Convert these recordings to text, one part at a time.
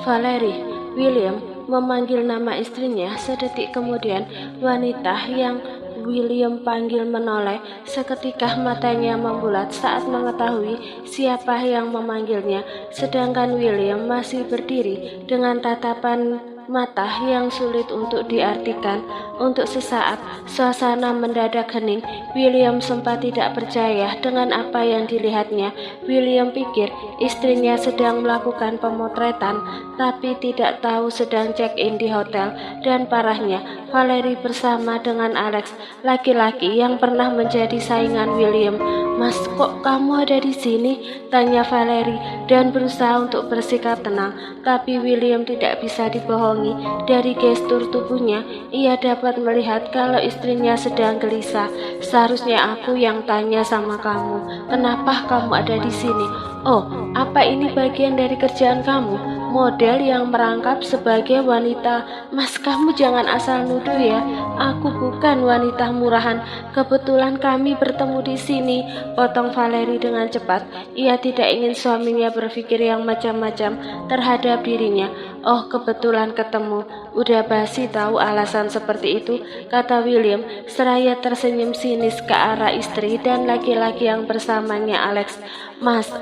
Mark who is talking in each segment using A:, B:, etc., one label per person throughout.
A: Valerie. William memanggil nama istrinya. Sedetik kemudian, wanita yang William panggil menoleh. Seketika matanya membulat saat mengetahui siapa yang memanggilnya, sedangkan William masih berdiri dengan tatapan mata yang sulit untuk diartikan. Untuk sesaat, suasana mendadak hening. William sempat tidak percaya dengan apa yang dilihatnya. William pikir istrinya sedang melakukan pemotretan, tapi tidak tahu sedang check-in di hotel. Dan parahnya, Valerie bersama dengan Alex, laki-laki yang pernah menjadi saingan William. "Mas, kok kamu ada di sini?" tanya Valerie dan berusaha untuk bersikap tenang. Tapi William tidak bisa dibohongi. Dari gestur tubuhnya, ia dapat melihat kalau istrinya sedang gelisah. "Seharusnya aku yang tanya sama kamu, kenapa kamu ada di sini?" "Oh, apa ini bagian dari kerjaan kamu? Model yang merangkap sebagai wanita?" "Mas, kamu jangan asal nuduh ya. Aku bukan wanita murahan. Kebetulan kami bertemu di sini," potong Valerie dengan cepat. Ia tidak ingin suaminya berpikir yang macam-macam terhadap dirinya. "Oh, kebetulan ketemu. Udah basi tahu alasan seperti itu," kata William seraya tersenyum sinis ke arah istri dan laki-laki yang bersamanya, Alex. "Mas,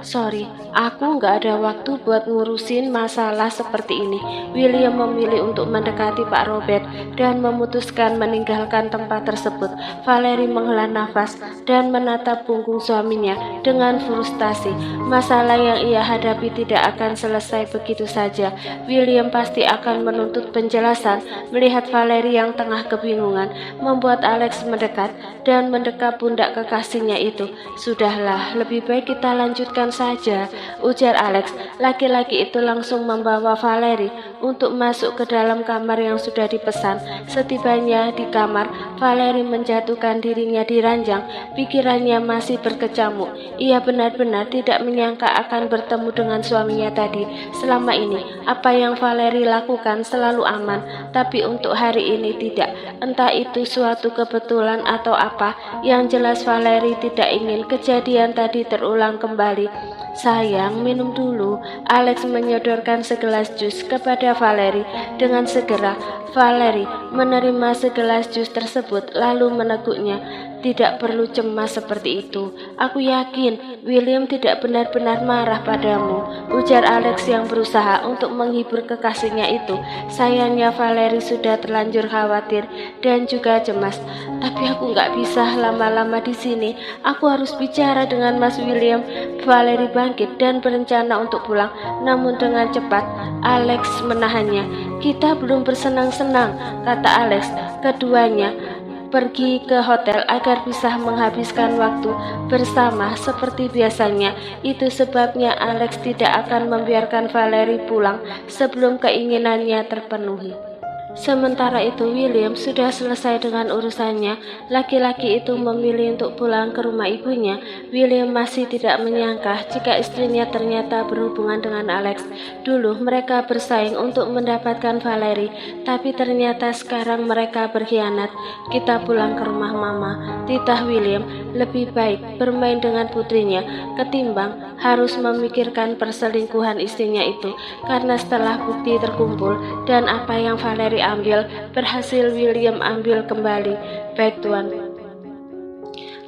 A: sorry, aku nggak ada waktu buat ngurusin masalah seperti ini." William memilih untuk mendekati Pak Robert dan memutuskan meninggalkan tempat tersebut. Valerie menghela nafas dan menatap punggung suaminya dengan frustasi. Masalah yang ia hadapi tidak akan selesai begitu saja. William pasti akan menuntut penjelasan. Melihat Valerie yang tengah kebingungan, membuat Alex mendekat dan mendekap pundak kekasihnya itu. "Sudahlah, lebih baik kita lanjutkan saja," ujar Alex. Laki-laki itu langsung membawa Valerie untuk masuk ke dalam kamar yang sudah dipesan. Setibanya di kamar, Valerie menjatuhkan dirinya di ranjang. Pikirannya masih berkecamuk. Ia benar-benar tidak menyangka akan bertemu dengan suaminya tadi. Selama ini, apa yang Valerie lakukan selalu aman, tapi untuk hari ini tidak. Entah itu suatu kebetulan atau apa, yang jelas Valerie tidak ingin kejadian tadi terulang kembali. "Sayang, minum dulu." Alex menyodorkan segelas jus kepada Valerie. Dengan segera, Valerie menerima segelas jus tersebut lalu meneguknya. "Tidak perlu cemas seperti itu. Aku yakin William tidak benar-benar marah padamu," ujar Alex yang berusaha untuk menghibur kekasihnya itu. Sayangnya Valerie sudah terlanjur khawatir dan juga cemas. "Tapi aku nggak bisa lama-lama di sini. Aku harus bicara dengan Mas William." Valerie bangkit dan berencana untuk pulang, namun dengan cepat Alex menahannya. "Kita belum bersenang-senang," kata Alex. Keduanya pergi ke hotel agar bisa menghabiskan waktu bersama seperti biasanya. Itu sebabnya Alex tidak akan membiarkan Valerie pulang sebelum keinginannya terpenuhi. Sementara itu William sudah selesai dengan urusannya. Laki-laki itu memilih untuk pulang ke rumah ibunya. William masih tidak menyangka jika istrinya ternyata berhubungan dengan Alex. Dulu mereka bersaing untuk mendapatkan Valerie, tapi ternyata sekarang mereka berkhianat. "Kita pulang ke rumah Mama," titah William. Lebih baik bermain dengan putrinya ketimbang harus memikirkan perselingkuhan istrinya itu. Karena setelah bukti terkumpul dan apa yang Valerie ambil berhasil William ambil kembali. "Baik, Tuan."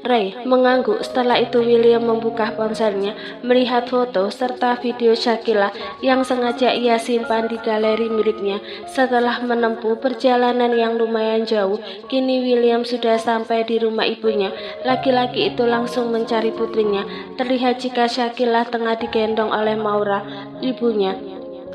A: Ray mengangguk. Setelah itu William membuka ponselnya, melihat foto serta video Shakila yang sengaja ia simpan di galeri miliknya. Setelah menempuh perjalanan yang lumayan jauh, kini William sudah sampai di rumah ibunya. Laki-laki itu langsung mencari putrinya. Terlihat jika Shakila tengah digendong oleh Maura, ibunya.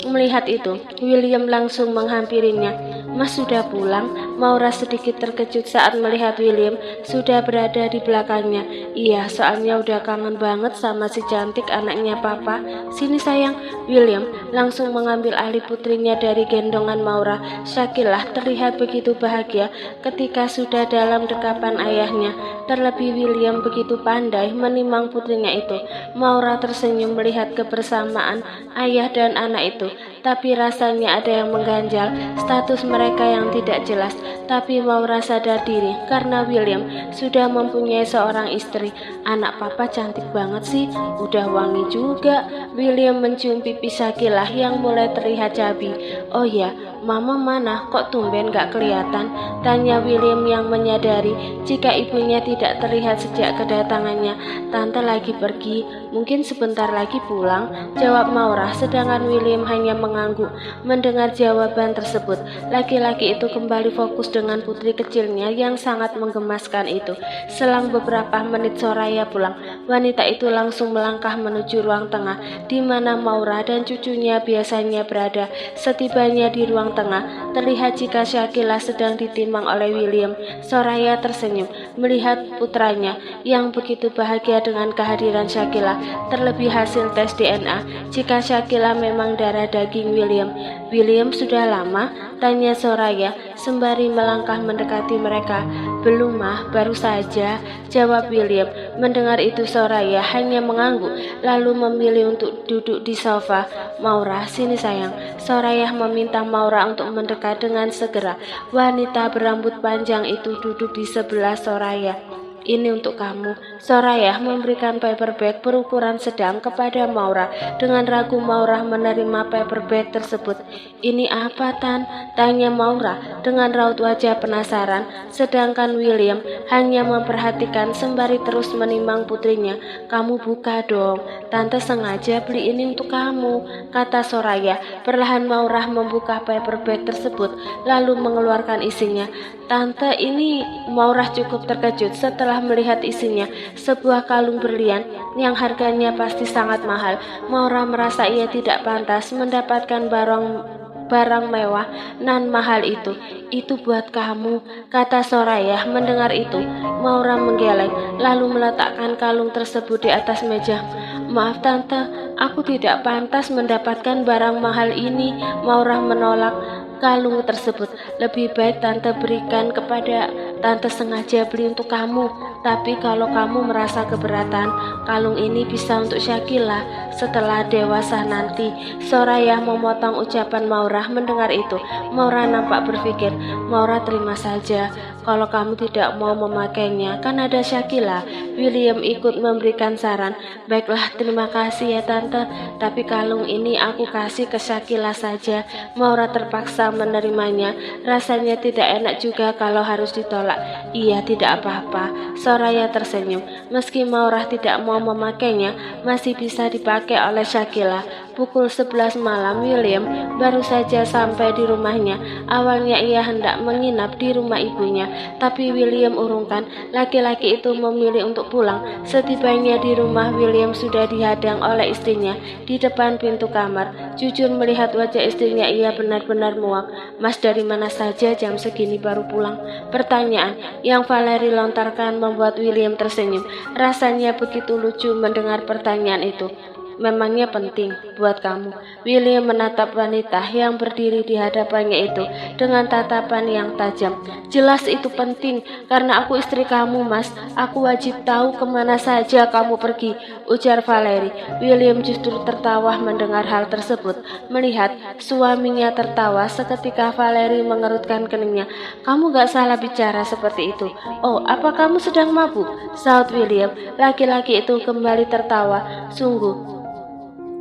A: Melihat itu, William langsung menghampirinya. "Mas sudah pulang?" Maura sedikit terkejut saat melihat William sudah berada di belakangnya. "Iya, soalnya udah kangen banget sama si cantik anaknya Papa. Sini sayang." William langsung mengambil alih putrinya dari gendongan Maura. Shakila terlihat begitu bahagia ketika sudah dalam dekapan ayahnya. Terlebih William begitu pandai menimang putrinya itu. Maura tersenyum melihat kebersamaan ayah dan anak itu. itu. Tapi rasanya ada yang mengganjal, status mereka yang tidak jelas. Tapi Maura sadar diri karena William sudah mempunyai seorang istri. Anak papa cantik banget sih, udah wangi juga. William mencium pipi Shakilah yang mulai terlihat cabi. Oh ya, mama mana? Kok tumben gak kelihatan? Tanya William yang menyadari jika ibunya tidak terlihat sejak kedatangannya. Tante lagi pergi, mungkin sebentar lagi pulang, jawab Maura, sedangkan William hanya mengangguk mendengar jawaban tersebut. Laki-laki itu kembali fokus dengan putri kecilnya yang sangat menggemaskan itu. Selang beberapa menit Soraya pulang. Wanita itu langsung melangkah menuju ruang tengah di mana Maura dan cucunya biasanya berada. Setibanya di ruang tengah, terlihat jika Shakilah sedang ditimbang oleh William. Soraya tersenyum melihat putranya yang begitu bahagia dengan kehadiran Shakilah. Terlebih hasil tes DNA jika Shakilah memang darah daging William. William sudah lama? Tanya Soraya sembari melangkah mendekati mereka. Belum mah, baru saja, jawab William. Mendengar itu Soraya hanya mengangguk lalu memilih untuk duduk di sofa. Maura, sini sayang. Soraya meminta Maura untuk mendekat dengan segera. Wanita berambut panjang itu duduk di sebelah Soraya. Ini untuk kamu. Soraya memberikan paperback berukuran sedang kepada Maura. Dengan ragu Maura menerima paperback tersebut. Ini apa, Tan? Tanya Maura dengan raut wajah penasaran. Sedangkan William hanya memperhatikan sembari terus menimang putrinya. Kamu buka dong. Tante sengaja beli ini untuk kamu, kata Soraya. Perlahan Maura membuka paperback tersebut lalu mengeluarkan isinya. Tante, ini Maura cukup terkejut setelah melihat isinya, sebuah kalung berlian yang harganya pasti sangat mahal. Maura merasa ia tidak pantas mendapatkan barang mewah nan mahal itu. Itu buat kamu, kata Soraya. Mendengar itu, Maura menggeleng lalu meletakkan kalung tersebut di atas meja. Maaf tante, aku tidak pantas mendapatkan barang mahal ini. Maura menolak kalung tersebut. Lebih baik tante berikan kepada tante sengaja beli untuk kamu. Tapi kalau kamu merasa keberatan, kalung ini bisa untuk Shakilah setelah dewasa nanti. Soraya memotong ucapan Maura. Mendengar itu, Maura nampak berpikir. Maura, terima saja kalau kamu tidak mau memakainya, kan ada Shakilah. William ikut memberikan saran. Baiklah, terima kasih ya tante, tapi kalung ini aku kasih ke Shakilah saja. Maura terpaksa menerimanya. Rasanya tidak enak juga kalau harus ditolak. Iya, tidak apa-apa. Soraya tersenyum. Meski Maura tidak mau memakainya, masih bisa dipakai oleh Shakilah. Pukul 11 malam, William baru saja sampai di rumahnya. Awalnya ia hendak menginap di rumah ibunya, tapi William urungkan. Laki-laki itu memilih untuk pulang. Setibanya di rumah, William sudah dihadang oleh istrinya di depan pintu kamar. Jujur melihat wajah istrinya, ia benar-benar muak. Mas, dari mana saja jam segini baru pulang? Pertanyaan yang Valerie lontarkan membuat William tersenyum. Rasanya begitu lucu mendengar pertanyaan itu. Memangnya penting buat kamu? William menatap wanita yang berdiri di hadapannya itu dengan tatapan yang tajam. Jelas itu penting, karena aku istri kamu, Mas. Aku wajib tahu kemana saja kamu pergi, ujar Valerie. William justru tertawa mendengar hal tersebut. Melihat suaminya tertawa, seketika Valerie mengerutkan keningnya. Kamu gak salah bicara seperti itu. Oh, apa kamu sedang mabuk? Saut William. Laki-laki itu kembali tertawa. Sungguh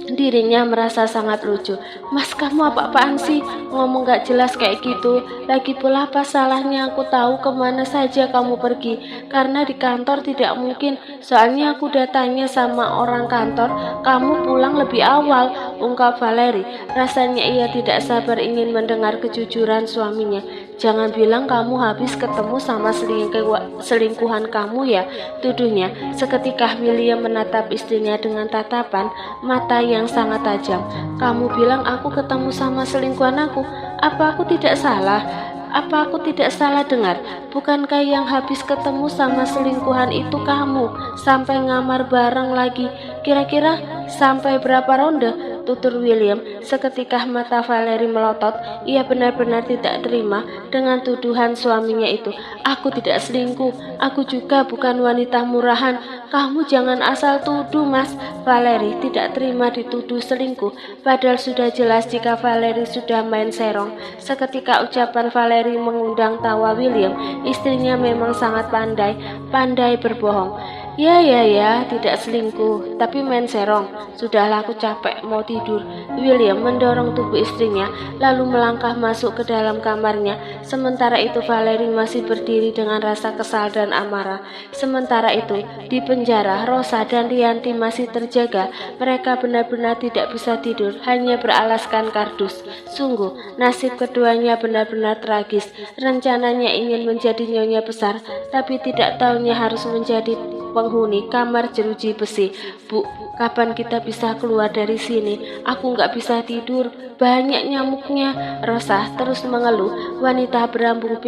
A: dirinya merasa sangat lucu. Mas, kamu apa-apaan sih? Ngomong gak jelas kayak gitu. Lagi pula apa salahnya aku tahu kemana saja kamu pergi? Karena di kantor tidak mungkin. Soalnya aku udah tanya sama orang kantor, kamu pulang lebih awal, ungkap Valerie. Rasanya ia tidak sabar ingin mendengar kejujuran suaminya. Jangan bilang kamu habis ketemu sama selingkuhan kamu ya, tuduhnya. Seketika William menatap istrinya dengan tatapan mata yang sangat tajam. Kamu bilang aku ketemu sama selingkuhan aku? Apa aku tidak salah? Apa aku tidak salah dengar? Bukankah yang habis ketemu sama selingkuhan itu kamu? Sampai ngamar bareng lagi. Kira-kira sampai berapa ronde? tutur William. Seketika mata Valerie melotot. Ia benar-benar tidak terima dengan tuduhan suaminya itu. Aku tidak selingkuh, aku juga bukan wanita murahan. Kamu jangan asal tuduh, Mas. Valerie tidak terima dituduh selingkuh, padahal sudah jelas jika Valerie sudah main serong. Seketika ucapan Valerie mengundang tawa William. Istrinya memang sangat pandai berbohong. Ya, tidak selingkuh, tapi main serong. Sudahlah, aku capek, mau tidur. William mendorong tubuh istrinya, lalu melangkah masuk ke dalam kamarnya. Sementara itu Valerie masih berdiri dengan rasa kesal dan amarah. Sementara itu, di penjara, Rosa dan Rianti masih terjaga. Mereka benar-benar tidak bisa tidur, hanya beralaskan kardus. Sungguh, nasib keduanya benar-benar tragis. Rencananya ingin menjadi nyonya besar, tapi tidak tahunya harus menjadi penghuni kamar jeruji besi. Bu, kapan kita bisa keluar dari sini? Aku nggak bisa tidur, banyak nyamuknya. Rosa terus mengeluh. Wanita berambut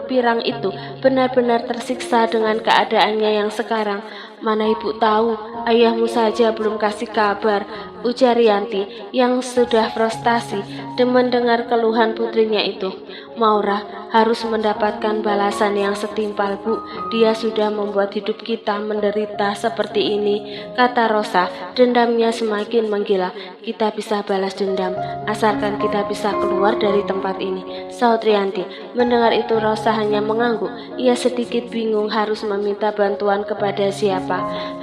A: pirang itu benar-benar tersiksa dengan keadaannya yang sekarang. Mana ibu tahu, ayahmu saja belum kasih kabar, ujar Rianti yang sudah frustasi mendengar keluhan putrinya itu. Maura harus mendapatkan balasan yang setimpal, Bu. Dia sudah membuat hidup kita menderita seperti ini, kata Rosa. Dendamnya semakin menggila. Kita bisa balas dendam, asalkan kita bisa keluar dari tempat ini, sahut Rianti. Mendengar itu Rosa hanya mengangguk. Ia sedikit bingung harus meminta bantuan kepada siapa.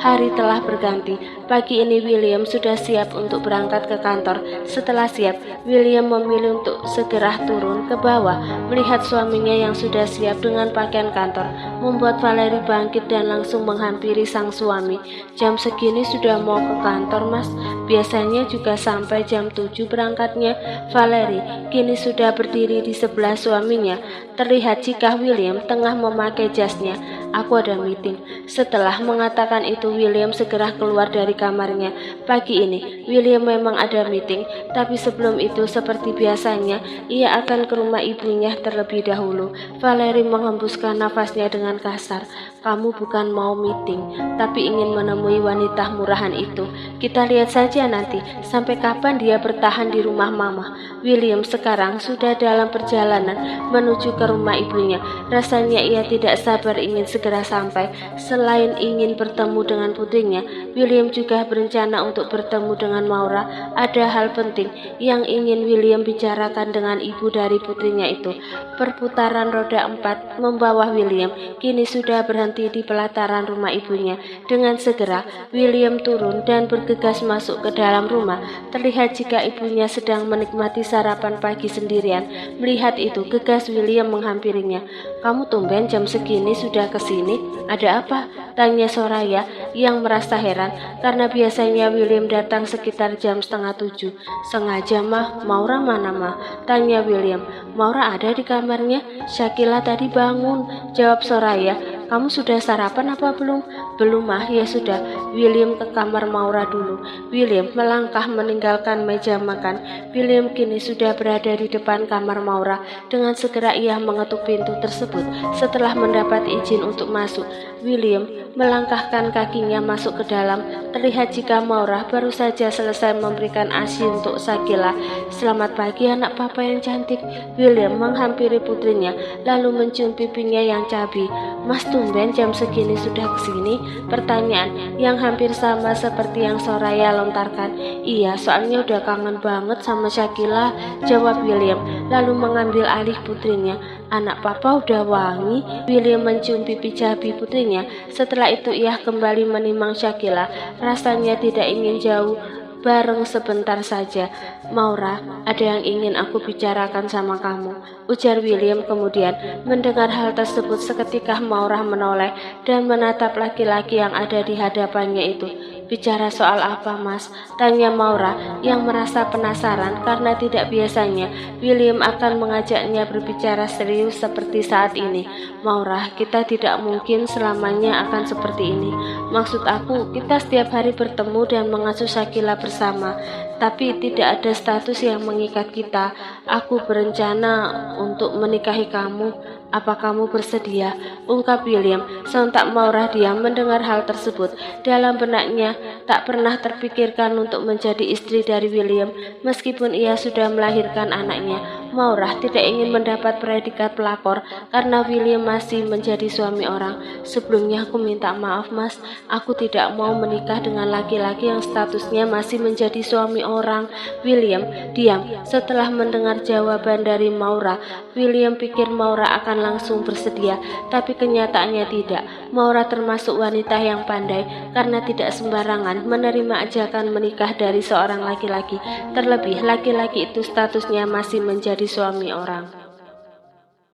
A: Hari telah berganti. Pagi ini William sudah siap untuk berangkat ke kantor. Setelah siap, William memilih untuk segera turun ke bawah. Melihat suaminya yang sudah siap dengan pakaian kantor, membuat Valerie bangkit dan langsung menghampiri sang suami. Jam segini sudah mau ke kantor, Mas? Biasanya juga sampai jam 7 berangkatnya. Valerie kini sudah berdiri di sebelah suaminya. Terlihat jika William tengah memakai jasnya. Aku ada meeting. Setelah mengatakan itu, William segera keluar dari kamarnya. Pagi ini, William memang ada meeting, tapi sebelum itu seperti biasanya, ia akan ke rumah ibunya terlebih dahulu. Valerie menghembuskan nafasnya dengan kasar. Kamu bukan mau meeting, tapi ingin menemui wanita murahan itu. Kita lihat saja nanti, sampai kapan dia bertahan di rumah mama. William sekarang sudah dalam perjalanan menuju ke rumah ibunya. Rasanya ia tidak sabar ingin segera sampai. Selain ingin bertemu dengan putrinya, William juga berencana untuk bertemu dengan Maura. Ada hal penting yang ingin William bicarakan dengan ibu dari putrinya itu. Perputaran roda 4 membawa William kini sudah berhenti di pelataran rumah ibunya. Dengan segera William turun dan bergegas masuk ke dalam rumah. Terlihat jika ibunya sedang menikmati sarapan pagi sendirian. Melihat itu, gegas William menghampirinya. Kamu tumben jam segini sudah kesini? Ada apa? Tanya Soraya yang merasa heran karena biasanya William datang sekitar jam 6:30. Sengaja, Mah. Maura mana, Mah? Tanya William. Maura ada di kamarnya. Syakila tadi bangun, jawab Soraya. Kamu sudah sarapan apa belum? Belum, Mah. Ya sudah. William ke kamar Maura dulu. William melangkah meninggalkan meja makan. William kini sudah berada di depan kamar Maura. Dengan segera ia mengetuk pintu tersebut. Setelah mendapat izin untuk masuk, William melangkahkan kakinya masuk ke dalam. Terlihat jika Maura baru saja selesai memberikan ASI untuk Syakila. Selamat pagi anak papa yang cantik. William menghampiri putrinya lalu mencium pipinya yang cabi. Mas, tumben jam segini sudah kesini? Pertanyaan yang hampir sama seperti yang Soraya lontarkan. Iya, soalnya udah kangen banget sama Syakila, jawab William lalu mengambil alih putrinya. Anak papa udah wangi. William mencium pipi cabi putrinya. Setelah itu ia kembali menimang Syakila. Rasanya tidak ingin jauh bareng sebentar saja. Maura, ada yang ingin aku bicarakan sama kamu, ujar William kemudian. Mendengar hal tersebut seketika Maura menoleh dan menatap laki-laki yang ada di hadapannya itu. Bicara soal apa, Mas? Tanya Maura yang merasa penasaran karena tidak biasanya William akan mengajaknya berbicara serius seperti saat ini. Maura, kita tidak mungkin selamanya akan seperti ini. Maksud aku, kita setiap hari bertemu dan mengasuh Shakila bersama, tapi tidak ada status yang mengikat kita. Aku berencana untuk menikahi kamu. Apa kamu bersedia? Ungkap William. Sontak Maura diam mendengar hal tersebut. Dalam benaknya tak pernah terpikirkan untuk menjadi istri dari William, meskipun ia sudah melahirkan anaknya. Maura tidak ingin mendapat predikat pelakor karena William masih menjadi suami orang. Sebelumnya aku minta maaf, Mas. Aku tidak mau menikah dengan laki-laki yang statusnya masih menjadi suami orang. William diam. Setelah mendengar jawaban dari Maura, William pikir Maura akan langsung bersedia, tapi kenyataannya tidak. Maura termasuk wanita yang pandai karena tidak sembarangan menerima ajakan menikah dari seorang laki-laki, terlebih laki-laki itu statusnya masih menjadi suami orang.